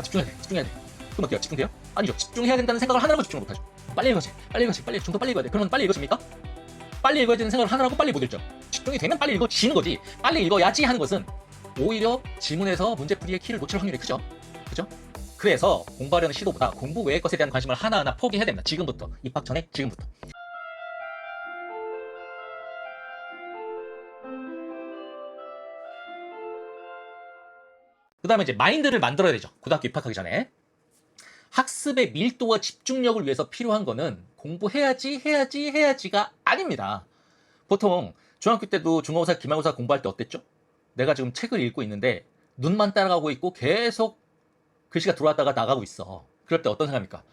집중해야 돼. 집중해야 돼. 그럼 어때요? 집중돼요? 아니죠. 집중해야 된다는 생각을 하느라고 집중을 못하죠. 빨리 읽어야지. 빨리 읽어야지. 빨리 좀 더 빨리 읽어야 돼. 그러면 빨리 읽어집니까? 빨리 읽어야지는 생각을 하느라고 빨리 못 읽죠. 집중이 되면 빨리 읽어지는 거지. 빨리 읽어야지 하는 것은 오히려 지문에서 문제풀이의 키를 놓칠 확률이 크죠. 그죠? 그래서 공부하려는 시도보다 공부 외의 것에 대한 관심을 하나하나 포기해야 됩니다. 지금부터. 입학 전에 지금부터. 그 다음에 이제 마인드를 만들어야 되죠. 고등학교 입학하기 전에. 학습의 밀도와 집중력을 위해서 필요한 거는 공부해야지가 아닙니다. 보통 중학교 때도 중간고사, 기말고사 공부할 때 어땠죠? 내가 지금 책을 읽고 있는데 눈만 따라가고 있고 계속 글씨가 들어왔다가 나가고 있어. 그럴 때 어떤 생각입니까?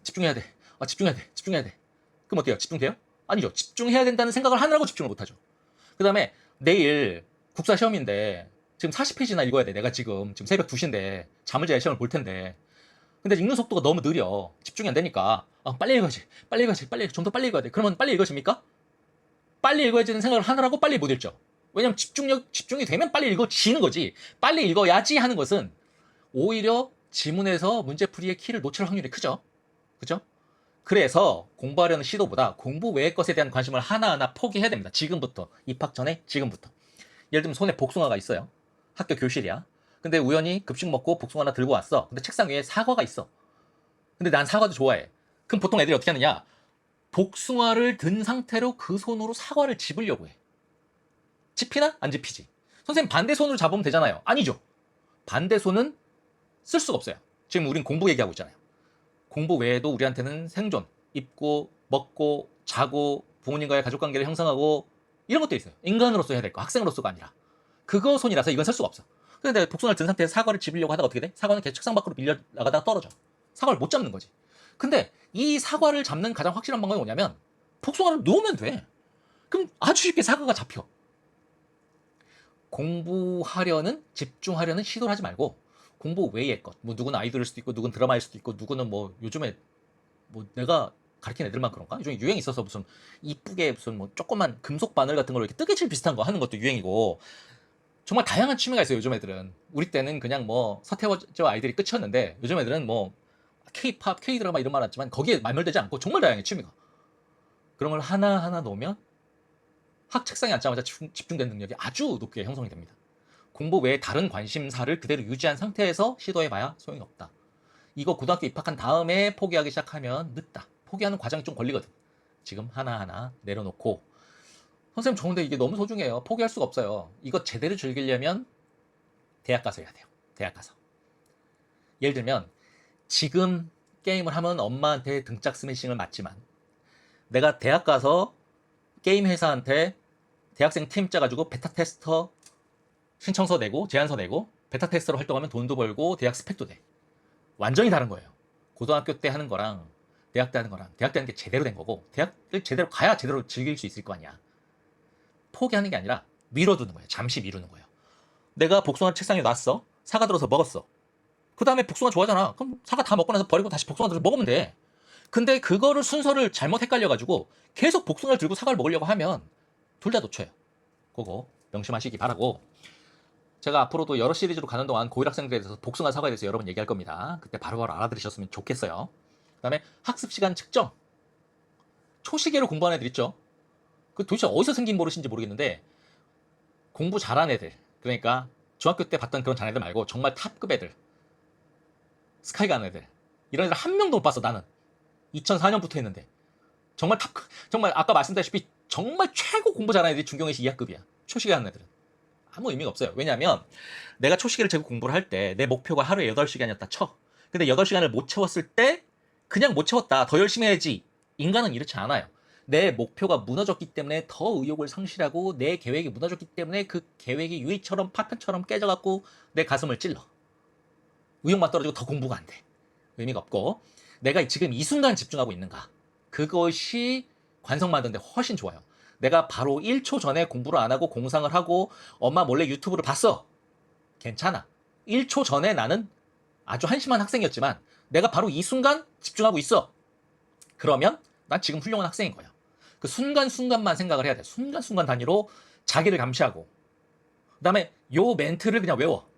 집중해야 돼. 집중해야 돼. 집중해야 돼. 그럼 어때요? 집중돼요? 아니죠. 집중해야 된다는 생각을 하느라고 집중을 못하죠. 그 다음에 내일 국사 시험인데 지금 40페이지나 읽어야 돼. 내가 지금 새벽 2시인데 잠을 자야 시험을 볼 텐데. 근데 읽는 속도가 너무 느려. 집중이 안 되니까 빨리 읽어야지. 빨리 읽어야지. 빨리 좀 더 빨리 읽어야 돼. 그러면 빨리 읽어집니까? 빨리 읽어야지는 생각을 하느라고 빨리 못 읽죠. 왜냐면 집중이 되면 빨리 읽어지는 거지. 빨리 읽어야지 하는 것은 오히려 지문에서 문제풀이의 키를 놓칠 확률이 크죠. 그죠? 그래서 공부하려는 시도보다 공부 외의 것에 대한 관심을 하나하나 포기해야 됩니다. 지금부터. 입학 전에 지금부터. 예를 들면 손에 복숭아가 있어요. 학교 교실이야. 근데 우연히 급식 먹고 복숭아 하나 들고 왔어. 근데 책상 위에 사과가 있어. 근데 난 사과도 좋아해. 그럼 보통 애들이 어떻게 하느냐? 복숭아를 든 상태로 그 손으로 사과를 집으려고 해. 집히나? 안 집히지. 선생님 반대 손으로 잡으면 되잖아요. 아니죠. 반대 손은 쓸 수가 없어요. 지금 우린 공부 얘기하고 있잖아요. 공부 외에도 우리한테는 생존, 입고, 먹고, 자고, 부모님과의 가족관계를 형성하고 이런 것도 있어요. 인간으로서 해야 될 거, 학생으로서가 아니라. 그거 손이라서 이건 쓸 수가 없어. 근데 복숭아를 든 상태에서 사과를 집으려고 하다가 어떻게 돼? 사과는 계속 책상 밖으로 밀려 나가다가 떨어져. 사과를 못 잡는 거지. 근데 이 사과를 잡는 가장 확실한 방법이 뭐냐면 복숭아를 놓으면 돼. 그럼 아주 쉽게 사과가 잡혀. 공부하려는, 집중하려는 시도를 하지 말고 공부 외의 것. 뭐 누구는 아이돌일 수도 있고 누구는 드라마일 수도 있고 누구는 뭐 요즘에 뭐 내가 가르친 애들만 그런가? 요즘에 유행이 있어서 무슨 이쁘게 무슨 뭐 조그만 금속 바늘 같은 걸로 이렇게 뜨개질 비슷한 거 하는 것도 유행이고 정말 다양한 취미가 있어요. 요즘 애들은. 우리 때는 그냥 뭐 서태지와 아이들이 끝이었는데 요즘 애들은 뭐 K-팝, K-드라마 이런 말 하지만 거기에 말멸되지 않고 정말 다양해 취미가. 그런 걸 하나하나 놓으면 학 책상에 앉자마자 집중된 능력이 아주 높게 형성이 됩니다. 공부 외에 다른 관심사를 그대로 유지한 상태에서 시도해봐야 소용이 없다. 이거 고등학교 입학한 다음에 포기하기 시작하면 늦다. 포기하는 과정이 좀 걸리거든. 지금 하나하나 내려놓고 선생님 좋은데 이게 너무 소중해요. 포기할 수가 없어요. 이거 제대로 즐기려면 대학 가서 해야 돼요. 대학 가서. 예를 들면 지금 게임을 하면 엄마한테 등짝 스매싱을 맞지만 내가 대학 가서 게임 회사한테 대학생 팀 짜가지고 베타 테스터 신청서 내고 제안서 내고 베타 테스터로 활동하면 돈도 벌고 대학 스펙도 돼. 완전히 다른 거예요. 고등학교 때 하는 거랑 대학 때 하는 거랑 대학 때 하는 게 제대로 된 거고 대학을 제대로 가야 제대로 즐길 수 있을 거 아니야. 포기하는 게 아니라 미뤄두는 거예요. 잠시 미루는 거예요. 내가 복숭아 책상에 놨어. 사과 들어서 먹었어. 그 다음에 복숭아 좋아하잖아. 그럼 사과 다 먹고 나서 버리고 다시 복숭아 들어서 먹으면 돼. 근데 그거를 순서를 잘못 헷갈려가지고 계속 복숭아를 들고 사과를 먹으려고 하면 둘 다 놓쳐요. 그거 명심하시기 바라고. 제가 앞으로도 여러 시리즈로 가는 동안 고1 학생들에 대해서 복숭아 사과에 대해서 여러 번 얘기할 겁니다. 그때 바로바로 알아들으셨으면 좋겠어요. 그 다음에 학습 시간 측정. 초시계로 공부하는 애들 있죠. 그 도대체 어디서 생긴 버릇인지 모르겠는데 공부 잘하는 애들, 그러니까 중학교 때 봤던 그런 자네들 말고 정말 탑급 애들, 스카이 가는 애들, 이런 애들 한 명도 못 봤어. 나는 2004년부터 했는데 정말 정말 아까 말씀드렸다시피 정말 최고 공부 잘하는 애들이 중경외시 2학급이야. 초시계 하는 애들은 아무 의미가 없어요. 왜냐하면 내가 초시계를 재고 공부를 할 때 내 목표가 하루에 8시간이었다 쳐. 근데 8시간을 못 채웠을 때 그냥 못 채웠다. 더 열심히 해야지. 인간은 이렇지 않아요. 내 목표가 무너졌기 때문에 더 의욕을 상실하고 내 계획이 무너졌기 때문에 그 계획이 유리처럼 파편처럼 깨져갖고 내 가슴을 찔러. 의욕만 떨어지고 더 공부가 안 돼. 의미가 없고 내가 지금 이 순간 집중하고 있는가. 그것이 관성 만드는데 훨씬 좋아요. 내가 바로 1초 전에 공부를 안 하고 공상을 하고 엄마 몰래 유튜브를 봤어. 괜찮아. 1초 전에 나는 아주 한심한 학생이었지만 내가 바로 이 순간 집중하고 있어. 그러면 난 지금 훌륭한 학생인 거야. 그 순간순간만 생각을 해야 돼. 순간순간 단위로 자기를 감시하고 그 다음에 요 멘트를 그냥 외워.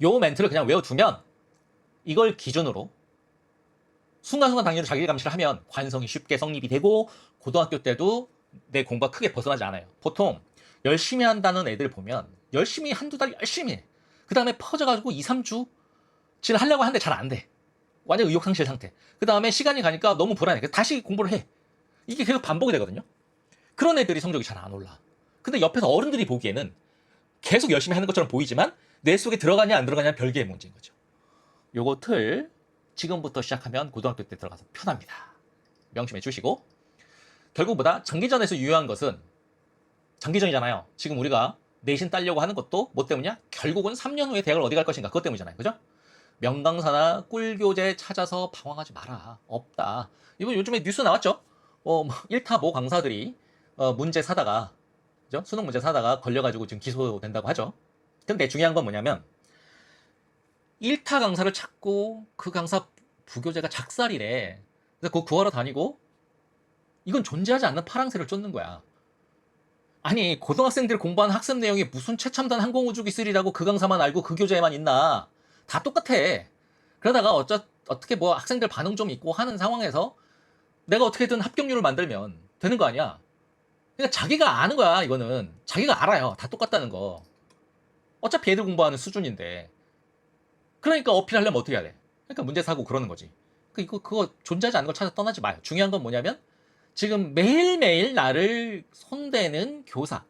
요 멘트를 그냥 외워두면 이걸 기준으로 순간순간 당연히 자기 감시를 하면 관성이 쉽게 성립이 되고 고등학교 때도 내 공부가 크게 벗어나지 않아요. 보통 열심히 한다는 애들 보면 열심히 한두 달 열심히 해. 그 다음에 퍼져가지고 2, 3주 지금 하려고 하는데 잘 안 돼. 완전 의욕상실 상태. 그 다음에 시간이 가니까 너무 불안해. 그래서 다시 공부를 해. 이게 계속 반복이 되거든요. 그런 애들이 성적이 잘 안 올라. 근데 옆에서 어른들이 보기에는 계속 열심히 하는 것처럼 보이지만 뇌 속에 들어가냐 안 들어가냐 별개의 문제인 거죠. 요거 틀 지금부터 시작하면 고등학교 때 들어가서 편합니다. 명심해 주시고, 결국보다 장기전에서 유효한 것은 장기전이잖아요. 지금 우리가 내신 따려고 하는 것도 뭐 때문이야? 결국은 3년 후에 대학을 어디 갈 것인가 그것 때문이잖아요. 그죠? 명강사나 꿀교재 찾아서 방황하지 마라. 없다. 이번 요즘에 뉴스 나왔죠? 1타 모 강사들이 문제 사다가, 그죠? 수능 문제 사다가 걸려가지고 지금 기소된다고 하죠. 근데 중요한 건 뭐냐면 1타 강사를 찾고 그 강사 부교재가 작살이래. 그래서 그거 구하러 다니고 이건 존재하지 않는 파랑새를 쫓는 거야. 아니, 고등학생들 공부하는 학습 내용이 무슨 최첨단 항공우주 기술이라고 그 강사만 알고 그 교재에만 있나. 다 똑같아. 그러다가 어떻게 뭐 학생들 반응 좀 있고 하는 상황에서 내가 어떻게든 합격률을 만들면 되는 거 아니야. 그러니까 자기가 아는 거야. 이거는 자기가 알아요. 다 똑같다는 거. 어차피 애들 공부하는 수준인데. 그러니까 어필하려면 어떻게 해야 돼? 그러니까 문제 사고 그러는 거지. 그거 존재하지 않는 걸 찾아 떠나지 마요. 중요한 건 뭐냐면 지금 매일매일 나를 손대는 교사.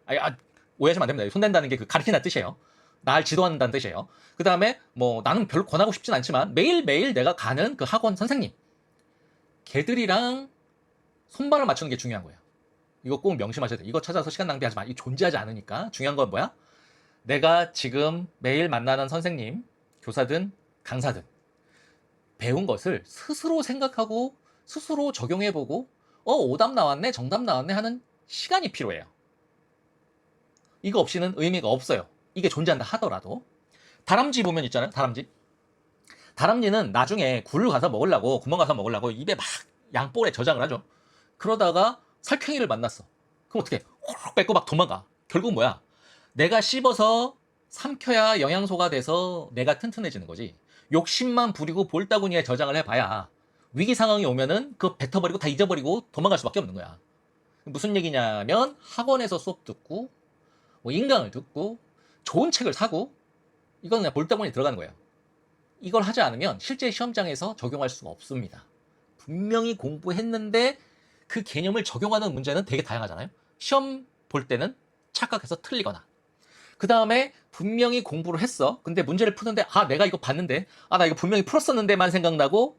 오해하시면 안 됩니다. 손댄다는 게 그 가르친다는 뜻이에요. 날 지도한다는 뜻이에요. 그 다음에 뭐 나는 별로 권하고 싶진 않지만 매일매일 내가 가는 그 학원 선생님. 걔들이랑 손발을 맞추는 게 중요한 거예요. 이거 꼭 명심하셔야 돼요. 이거 찾아서 시간 낭비하지 마. 이 존재하지 않으니까. 중요한 건 뭐야? 내가 지금 매일 만나는 선생님, 교사든 강사든 배운 것을 스스로 생각하고 스스로 적용해보고 오답 나왔네, 정답 나왔네 하는 시간이 필요해요. 이거 없이는 의미가 없어요. 이게 존재한다 하더라도. 다람쥐 보면 있잖아요. 다람쥐는 나중에 굴 가서 먹으려고, 구멍 가서 먹으려고 입에 막 양볼에 저장을 하죠. 그러다가 살쾡이를 만났어. 그럼 어떻게 호록 뺏고 막 도망가. 결국 뭐야? 내가 씹어서 삼켜야 영양소가 돼서 내가 튼튼해지는 거지. 욕심만 부리고 볼따구니에 저장을 해봐야 위기 상황이 오면은 그거 뱉어버리고 다 잊어버리고 도망갈 수밖에 없는 거야. 무슨 얘기냐면 학원에서 수업 듣고 뭐 인강을 듣고 좋은 책을 사고 이건 그냥 볼따구니에 들어가는 거예요. 이걸 하지 않으면 실제 시험장에서 적용할 수가 없습니다. 분명히 공부했는데 그 개념을 적용하는 문제는 되게 다양하잖아요. 시험 볼 때는 착각해서 틀리거나, 그 다음에 분명히 공부를 했어. 근데 문제를 푸는데 내가 이거 봤는데 나 이거 분명히 풀었었는데만 생각나고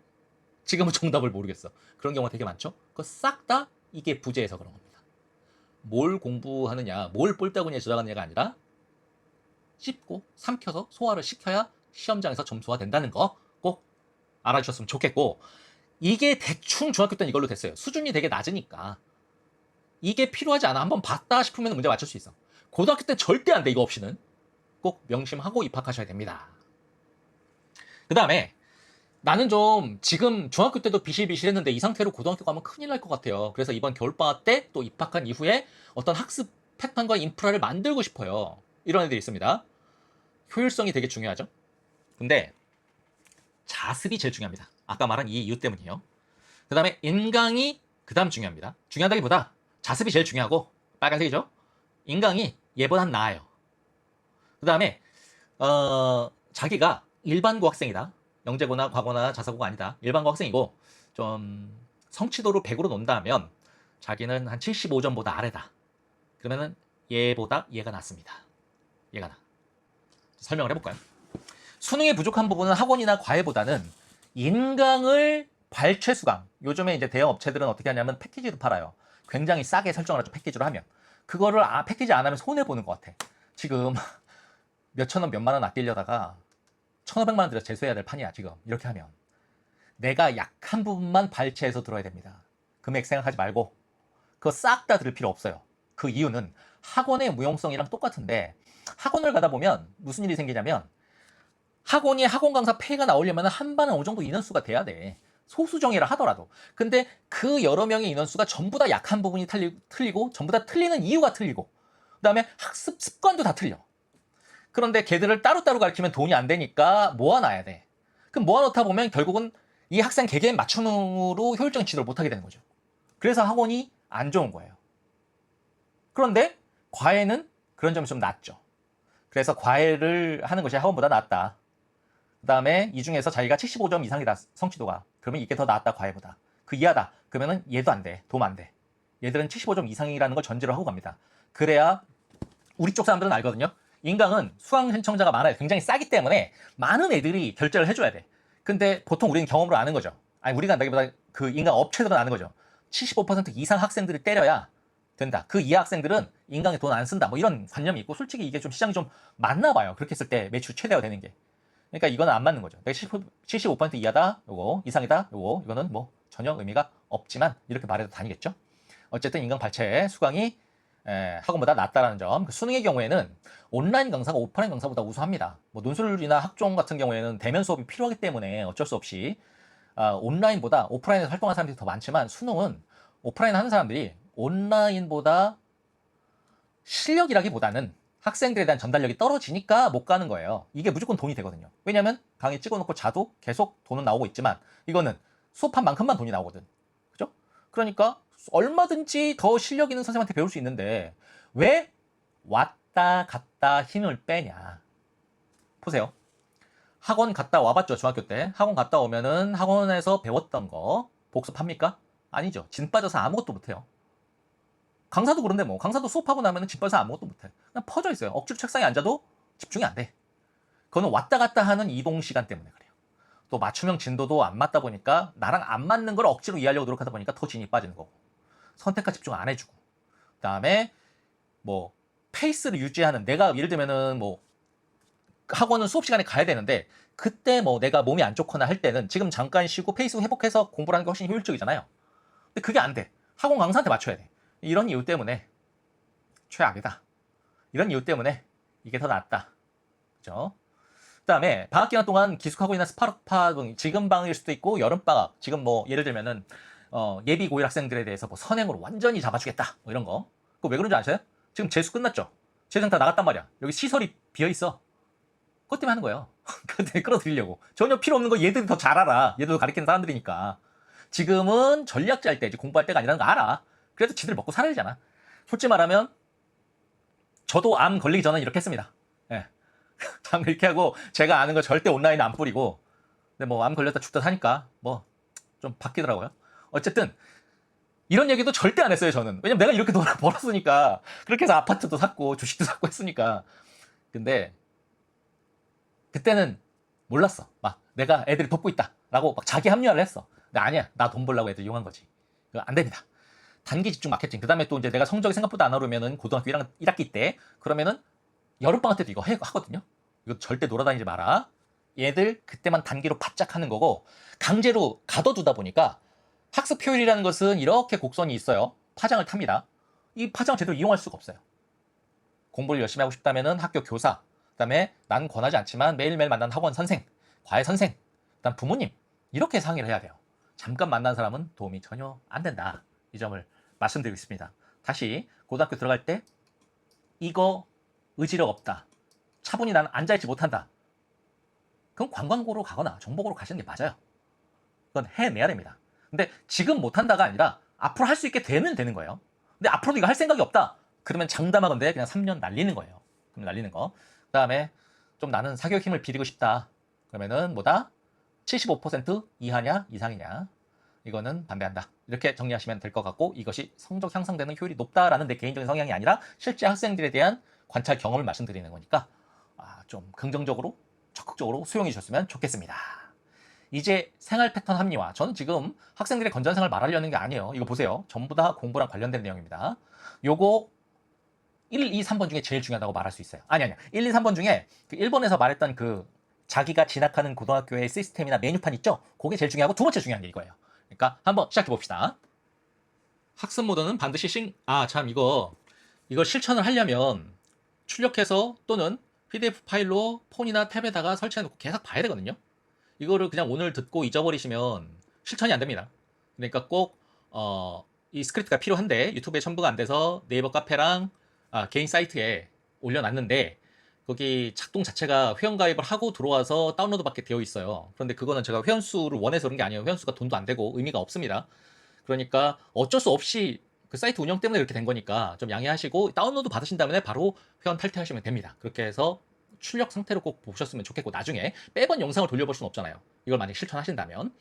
지금은 정답을 모르겠어. 그런 경우가 되게 많죠. 그거 싹 다 이게 부재해서 그런 겁니다. 뭘 공부하느냐, 뭘 볼따구니에 저장하느냐가 아니라 씹고 삼켜서 소화를 시켜야 시험장에서 점수가 된다는 거 꼭 알아주셨으면 좋겠고, 이게 대충 중학교 때는 이걸로 됐어요. 수준이 되게 낮으니까 이게 필요하지 않아. 한번 봤다 싶으면 문제 맞출 수 있어. 고등학교 때 절대 안 돼. 이거 없이는. 꼭 명심하고 입학하셔야 됩니다. 그 다음에 나는 좀 지금 중학교 때도 비실비실했는데 이 상태로 고등학교 가면 큰일 날 것 같아요. 그래서 이번 겨울방학 때 또 입학한 이후에 어떤 학습 패턴과 인프라를 만들고 싶어요. 이런 애들이 있습니다. 효율성이 되게 중요하죠. 근데 자습이 제일 중요합니다. 아까 말한 이 이유 때문이에요. 그 다음에 인강이 그 다음 중요합니다. 중요하다기보다 자습이 제일 중요하고, 빨간색이죠. 인강이 얘보단 나아요. 그 다음에 자기가 일반고 학생이다. 영재고나 과거나 자사고가 아니다. 일반고 학생이고 좀 성취도로 100으로 논다면 자기는 한 75점보다 아래다. 그러면은 얘보다 얘가 낫습니다. 얘가 나. 설명을 해볼까요? 수능에 부족한 부분은 학원이나 과외보다는 인강을 발췌수강. 요즘에 이제 대형 업체들은 어떻게 하냐면 패키지로 팔아요. 굉장히 싸게 설정을 하죠. 패키지로 하면. 그거를 패키지 안 하면 손해보는 것 같아. 지금 몇천원 몇만원 아끼려다가 1,500만원 들여서 재수해야 될 판이야. 지금 이렇게 하면 내가 약한 부분만 발췌해서 들어야 됩니다. 금액 생각하지 말고 그거 싹 다 들을 필요 없어요. 그 이유는 학원의 무용성이랑 똑같은데, 학원을 가다 보면 무슨 일이 생기냐면 학원이 학원 강사 폐가 나오려면 한 반은 어느 정도 인원수가 돼야 돼. 소수정예라 하더라도. 근데 그 여러 명의 인원수가 전부 다 약한 부분이 틀리고 전부 다 틀리는 이유가 틀리고, 그 다음에 학습 습관도 다 틀려. 그런데 걔들을 따로따로 가르치면 돈이 안 되니까 모아놔야 돼. 그럼 모아놓다 보면 결국은 이 학생 개개인 맞춤으로 효율적인 지도를 못하게 되는 거죠. 그래서 학원이 안 좋은 거예요. 그런데 과외는 그런 점이 좀 낫죠. 그래서 과외를 하는 것이 학원보다 낫다. 그 다음에 이 중에서 자기가 75점 이상이다, 성취도가. 그러면 이게 더 낫다, 과외보다. 그 이하다. 그러면은 얘도 안 돼. 도움 안 돼. 얘들은 75점 이상이라는 걸 전제로 하고 갑니다. 그래야 우리 쪽 사람들은 알거든요. 인강은 수강 신청자가 많아요. 굉장히 싸기 때문에 많은 애들이 결제를 해줘야 돼. 근데 보통 우리는 경험으로 아는 거죠. 아니, 우리가 한다기보다 그 인강 업체들은 아는 거죠. 75% 이상 학생들을 때려야 된다. 그 이하 학생들은 인강에 돈 안 쓴다. 뭐 이런 관념이 있고, 솔직히 이게 좀 시장이 좀 맞나 봐요. 그렇게 했을 때 매출 최대화 되는 게. 그러니까 이거는 안 맞는 거죠. 내가 75% 이하다, 요거, 이상이다, 요거, 이거는 뭐 전혀 의미가 없지만 이렇게 말해도 다니겠죠. 어쨌든 인강 발췌 수강이 학원보다 낫다라는 점. 그 수능의 경우에는 온라인 강사가 오프라인 강사보다 우수합니다. 뭐 논술이나 학종 같은 경우에는 대면 수업이 필요하기 때문에 어쩔 수 없이 온라인보다 오프라인에서 활동하는 사람들이 더 많지만, 수능은 오프라인 하는 사람들이 온라인보다 실력이라기보다는 학생들에 대한 전달력이 떨어지니까 못 가는 거예요. 이게 무조건 돈이 되거든요. 왜냐면 강의 찍어놓고 자도 계속 돈은 나오고 있지만, 이거는 수업한 만큼만 돈이 나오거든. 그죠? 그러니까 얼마든지 더 실력 있는 선생님한테 배울 수 있는데 왜 왔다 갔다 힘을 빼냐. 보세요. 학원 갔다 와봤죠. 중학교 때 학원 갔다 오면은 학원에서 배웠던 거 복습합니까? 아니죠. 진 빠져서 아무것도 못해요. 강사도 그런데 뭐 강사도 수업하고 나면은 진 빠져서 아무것도 못해. 그냥 퍼져 있어요. 억지로 책상에 앉아도 집중이 안 돼. 그거는 왔다 갔다 하는 이동 시간 때문에 그래요. 또 맞춤형 진도도 안 맞다 보니까 나랑 안 맞는 걸 억지로 이해하려고 노력하다 보니까 더 진이 빠지는 거고, 선택과 집중 안 해주고, 그 다음에 뭐 페이스를 유지하는, 내가 예를 들면은 뭐 학원은 수업 시간에 가야 되는데 그때 뭐 내가 몸이 안 좋거나 할 때는 지금 잠깐 쉬고 페이스 회복해서 공부를 하는 게 훨씬 효율적이잖아요. 근데 그게 안 돼. 학원 강사한테 맞춰야 돼. 이런 이유 때문에 최악이다. 이런 이유 때문에 이게 더 낫다. 그죠? 그 다음에 방학 기간 동안 기숙하고 있는 스파르타 등, 지금 방학일 수도 있고 여름방학, 지금 뭐 예를 들면은 예비 고1 학생들에 대해서 뭐 선행으로 완전히 잡아주겠다 뭐 이런 거. 그거 왜 그런지 아세요? 지금 재수 끝났죠? 재수생 다 나갔단 말이야. 여기 시설이 비어있어. 그것 때문에 하는 거예요. 근데 끌어들이려고. 전혀 필요 없는 거 얘들이 더 잘 알아. 얘들도 가르치는 사람들이니까. 지금은 전략 짤 때, 공부할 때가 아니라는 거 알아. 그래도 지들 먹고 살아야 되잖아. 솔직히 말하면 저도 암 걸리기 전에 이렇게 했습니다. 예. 참 이렇게 하고, 제가 아는 거 절대 온라인에 안 뿌리고, 근데 뭐 암 걸렸다 죽다 사니까 뭐 좀 바뀌더라고요. 어쨌든 이런 얘기도 절대 안 했어요, 저는. 왜냐면 내가 이렇게 돈을 벌었으니까. 그렇게 해서 아파트도 샀고 주식도 샀고 했으니까. 근데 그때는 몰랐어. 막 내가 애들이 돕고 있다라고 막 자기 합리화를 했어. 근데 아니야, 나 돈 벌려고 애들 이용한 거지. 그거 안 됩니다. 단기 집중 마케팅. 그 다음에 또 이제 내가 성적이 생각보다 안 오르면은 고등학교 1학기 때, 그러면은 여름방학 때도 이거 하거든요. 이거 절대 놀아다니지 마라. 얘들 그때만 단기로 바짝 하는 거고, 강제로 가둬두다 보니까 학습 효율이라는 것은 이렇게 곡선이 있어요. 파장을 탑니다. 이 파장을 제대로 이용할 수가 없어요. 공부를 열심히 하고 싶다면은 학교 교사, 그다음에 난 권하지 않지만 매일매일 만나는 학원 선생, 과외 선생, 그다음 부모님, 이렇게 상의를 해야 돼요. 잠깐 만난 사람은 도움이 전혀 안 된다. 이 점을 말씀드리고 있습니다. 다시 고등학교 들어갈 때 이거 의지력 없다, 차분히 나는 앉아있지 못한다, 그럼 관광고로 가거나 정보고로 가시는 게 맞아요. 그건 해내야 됩니다. 근데 지금 못한다가 아니라 앞으로 할 수 있게 되면 되는 거예요. 근데 앞으로도 이거 할 생각이 없다, 그러면 장담하건대 그냥 3년 날리는 거예요. 그럼 날리는 거. 그 다음에 좀 나는 사교육 힘을 비리고 싶다, 그러면은 뭐다? 75% 이하냐 이상이냐, 이거는 반대한다. 이렇게 정리하시면 될 것 같고, 이것이 성적 향상되는 효율이 높다라는 내 개인적인 성향이 아니라 실제 학생들에 대한 관찰 경험을 말씀드리는 거니까 좀 긍정적으로 적극적으로 수용해 주셨으면 좋겠습니다. 이제 생활 패턴 합리화. 저는 지금 학생들의 건전한 생활을 말하려는 게 아니에요. 이거 보세요. 전부 다 공부랑 관련된 내용입니다. 요거 1, 2, 3번 중에 제일 중요하다고 말할 수 있어요. 아니야. 1, 2, 3번 중에 그 1번에서 말했던 그 자기가 진학하는 고등학교의 시스템이나 메뉴판 있죠? 그게 제일 중요하고, 두 번째 중요한 게 이거예요. 그러니까 한번 시작해 봅시다. 학습 모드는 반드시 참 이걸 실천을 하려면 출력해서 또는 PDF 파일로 폰이나 탭에다가 설치해 놓고 계속 봐야 되거든요. 이거를 그냥 오늘 듣고 잊어버리시면 실천이 안 됩니다. 그러니까 꼭 이 스크립트가 필요한데 유튜브에 첨부가 안 돼서 네이버 카페랑 개인 사이트에 올려놨는데, 거기 작동 자체가 회원가입을 하고 들어와서 다운로드 받게 되어 있어요. 그런데 그거는 제가 회원수를 원해서 그런 게 아니에요. 회원수가 돈도 안 되고 의미가 없습니다. 그러니까 어쩔 수 없이 그 사이트 운영 때문에 그렇게 된 거니까 좀 양해하시고 다운로드 받으신 다음에 바로 회원 탈퇴하시면 됩니다. 그렇게 해서 출력 상태를 꼭 보셨으면 좋겠고, 나중에 매번 영상을 돌려볼 수는 없잖아요. 이걸 만약에 실천하신다면.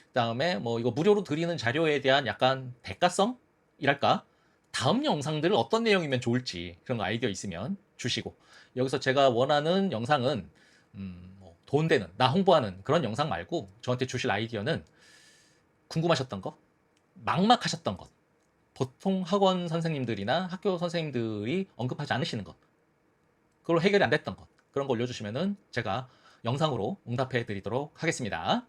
그다음에 뭐 이거 무료로 드리는 자료에 대한 약간 대가성이랄까? 다음 영상들은 어떤 내용이면 좋을지 그런 거 아이디어 있으면 주시고, 여기서 제가 원하는 영상은 뭐돈 되는, 나 홍보하는 그런 영상 말고 저한테 주실 아이디어는 궁금하셨던 거, 막막하셨던 것, 보통 학원 선생님들이나 학교 선생님들이 언급하지 않으시는 것, 그걸로 해결이 안 됐던 것, 그런 거 올려주시면은 제가 영상으로 응답해 드리도록 하겠습니다.